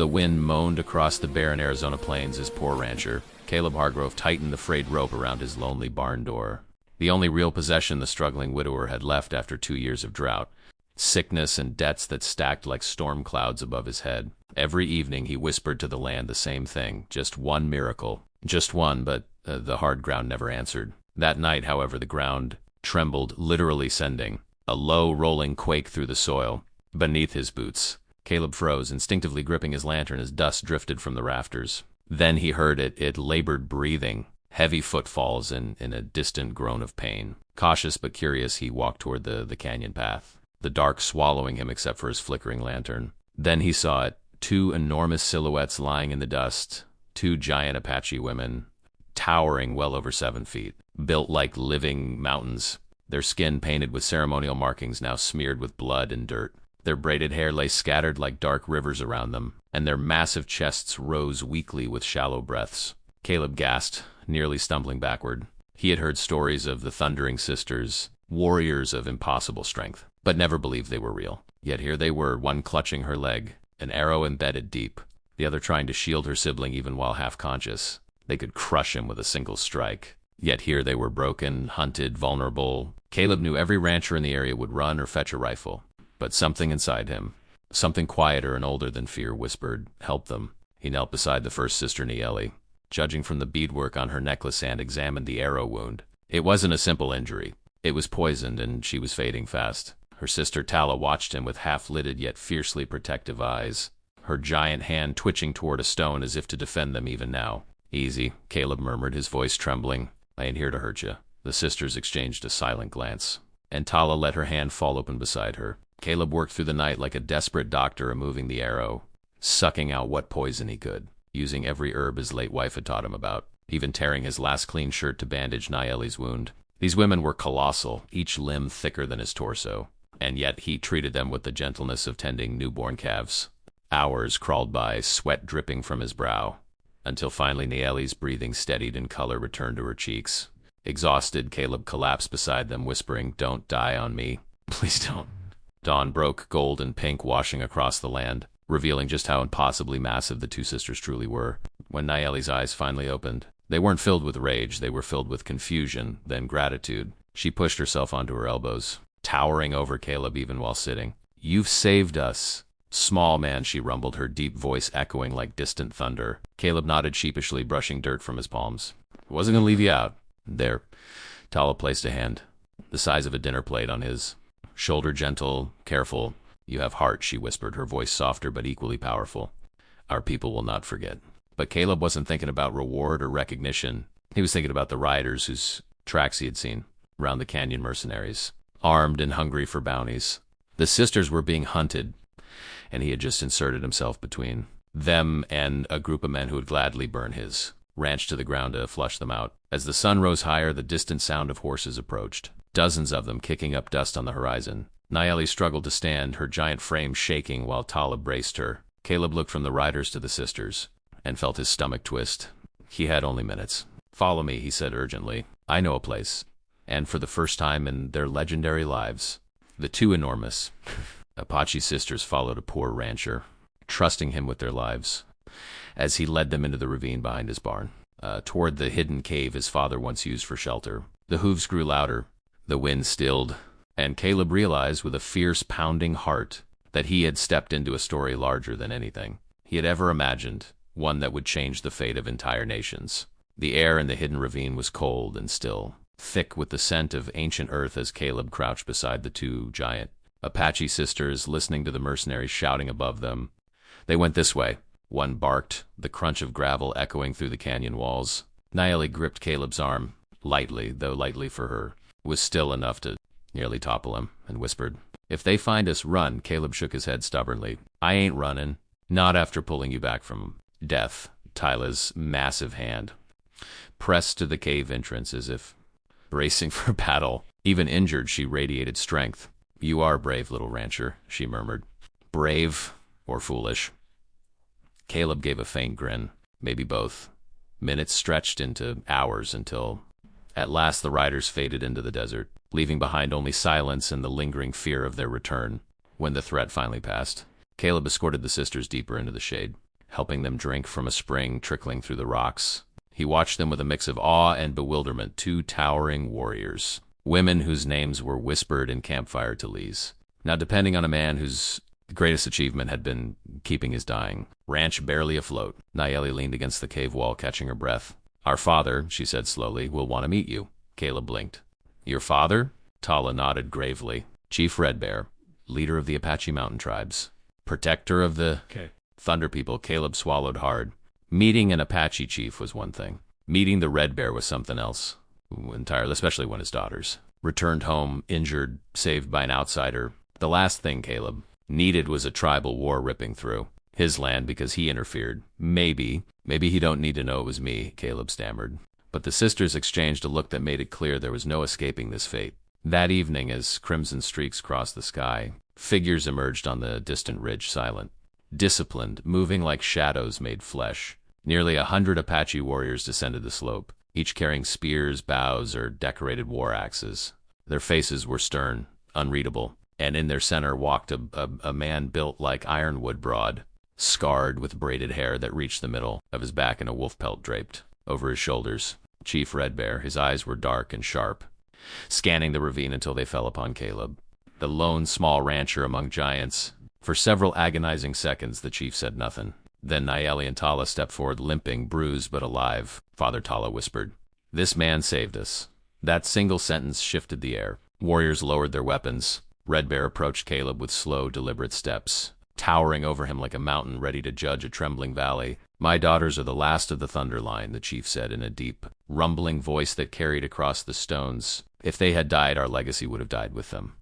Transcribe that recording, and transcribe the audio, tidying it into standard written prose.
The wind moaned across the barren Arizona plains as poor rancher Caleb Hargrove tightened the frayed rope around his lonely barn door. The only real possession the struggling widower had left after 2 years of drought. Sickness and debts that stacked like storm clouds above his head. Every evening he whispered to the land the same thing, just one miracle. Just one, but the hard ground never answered. That night, however, the ground trembled, literally sending a low, rolling quake through the soil beneath his boots. Caleb froze, instinctively gripping his lantern as dust drifted from the rafters. Then he heard it labored breathing, heavy footfalls in a distant groan of pain. Cautious but curious, he walked toward the canyon path, the dark swallowing him except for his flickering lantern. Then he saw it, two enormous silhouettes lying in the dust, two giant Apache women, towering well over 7 feet, built like living mountains, their skin painted with ceremonial markings now smeared with blood and dirt. Their braided hair lay scattered like dark rivers around them, and their massive chests rose weakly with shallow breaths. Caleb gasped, nearly stumbling backward. He had heard stories of the Thundering Sisters, warriors of impossible strength, but never believed they were real. Yet here they were, one clutching her leg, an arrow embedded deep, the other trying to shield her sibling even while half-conscious. They could crush him with a single strike. Yet here they were broken, hunted, vulnerable. Caleb knew every rancher in the area would run or fetch a rifle. But something inside him, something quieter and older than fear, whispered, "Help them." He knelt beside the first sister, Nieli, judging from the beadwork on her necklace, and examined the arrow wound. It wasn't a simple injury. It was poisoned, and she was fading fast. Her sister Tala watched him with half-lidded yet fiercely protective eyes, her giant hand twitching toward a stone as if to defend them even now. "Easy," Caleb murmured, his voice trembling. "I ain't here to hurt you." The sisters exchanged a silent glance, and Tala let her hand fall open beside her. Caleb worked through the night like a desperate doctor removing the arrow, sucking out what poison he could, using every herb his late wife had taught him about, even tearing his last clean shirt to bandage Nieli's wound. These women were colossal, each limb thicker than his torso, and yet he treated them with the gentleness of tending newborn calves. Hours crawled by, sweat dripping from his brow, until finally Nieli's breathing steadied and color returned to her cheeks. Exhausted, Caleb collapsed beside them, whispering, "Don't die on me. Please don't." Dawn broke, gold and pink washing across the land, revealing just how impossibly massive the two sisters truly were. When Nieli's eyes finally opened, they weren't filled with rage, they were filled with confusion, then gratitude. She pushed herself onto her elbows, towering over Caleb even while sitting. "You've saved us." "Small man," she rumbled, her deep voice echoing like distant thunder. Caleb nodded sheepishly, brushing dirt from his palms. "I wasn't gonna leave you out." "There." Tala placed a hand, the size of a dinner plate, on his shoulder. "Gentle, careful. You have heart," she whispered, her voice softer but equally powerful. "Our people will not forget." But Caleb wasn't thinking about reward or recognition. He was thinking about the riders whose tracks he had seen around the canyon, mercenaries, armed and hungry for bounties. The sisters were being hunted, and he had just inserted himself between them and a group of men who would gladly burn his ranch to the ground to flush them out. As the sun rose higher, the distant sound of horses approached, dozens of them kicking up dust on the horizon. Nieli struggled to stand, her giant frame shaking while Tala braced her. Caleb looked from the riders to the sisters and felt his stomach twist. He had only minutes. "Follow me," he said urgently. "I know a place." And for the first time in their legendary lives, the two enormous Apache sisters followed a poor rancher, trusting him with their lives, as he led them into the ravine behind his barn, toward the hidden cave his father once used for shelter. The hooves grew louder, the wind stilled, and Caleb realized with a fierce, pounding heart that he had stepped into a story larger than anything he had ever imagined, one that would change the fate of entire nations. The air in the hidden ravine was cold and still, thick with the scent of ancient earth as Caleb crouched beside the two giant Apache sisters, listening to the mercenaries shouting above them. They went this way. One barked, the crunch of gravel echoing through the canyon walls. Nieli gripped Caleb's arm, lightly, though lightly for her, was still enough to nearly topple him, and whispered, "If they find us, run." Caleb shook his head stubbornly. "I ain't running. Not after pulling you back from death." Tyla's massive hand pressed to the cave entrance as if bracing for battle. Even injured, she radiated strength. "You are brave, little rancher," she murmured. "Brave or foolish?" Caleb gave a faint grin. Maybe both. Minutes stretched into hours until, at last, the riders faded into the desert, leaving behind only silence and the lingering fear of their return. When the threat finally passed, Caleb escorted the sisters deeper into the shade. helping them drink from a spring trickling through the rocks. He watched them with a mix of awe and bewilderment, two towering warriors, women whose names were whispered in campfire tallees. Now, depending on a man whose greatest achievement had been keeping his dying ranch barely afloat, Nayeli leaned against the cave wall, catching her breath. "Our father," she said slowly, "will want to meet you." Caleb blinked. "Your father?" Tala nodded gravely. "Chief Red Bear, leader of the Apache mountain tribes. Protector of the Thunder people." Caleb swallowed hard. Meeting an Apache chief was one thing. Meeting the Red Bear was something else entirely, especially when his daughters returned home injured, saved by an outsider. The last thing Caleb needed was a tribal war ripping through his land because he interfered. Maybe he don't need to know it was me, Caleb stammered. But the sisters exchanged a look that made it clear there was no escaping this fate. That evening, as crimson streaks crossed the sky, figures emerged on the distant ridge, silent, disciplined, moving like shadows made flesh. Nearly 100 Apache warriors descended the slope, each carrying spears, bows, or decorated war axes. Their faces were stern, unreadable, and in their center walked a man built like ironwood broad, scarred with braided hair that reached the middle of his back and a wolf pelt draped over his shoulders. Chief Red Bear, his eyes were dark and sharp, scanning the ravine until they fell upon Caleb, the lone small rancher among giants. For several agonizing seconds, the chief said nothing. Then Nayeli and Tala stepped forward, limping, bruised but alive. Father Tala whispered, "This man saved us." That single sentence shifted the air. Warriors lowered their weapons. Red Bear approached Caleb with slow, deliberate steps, towering over him like a mountain ready to judge a trembling valley. "My daughters are the last of the Thunder line," the chief said in a deep, rumbling voice that carried across the stones. "If they had died, our legacy would have died with them."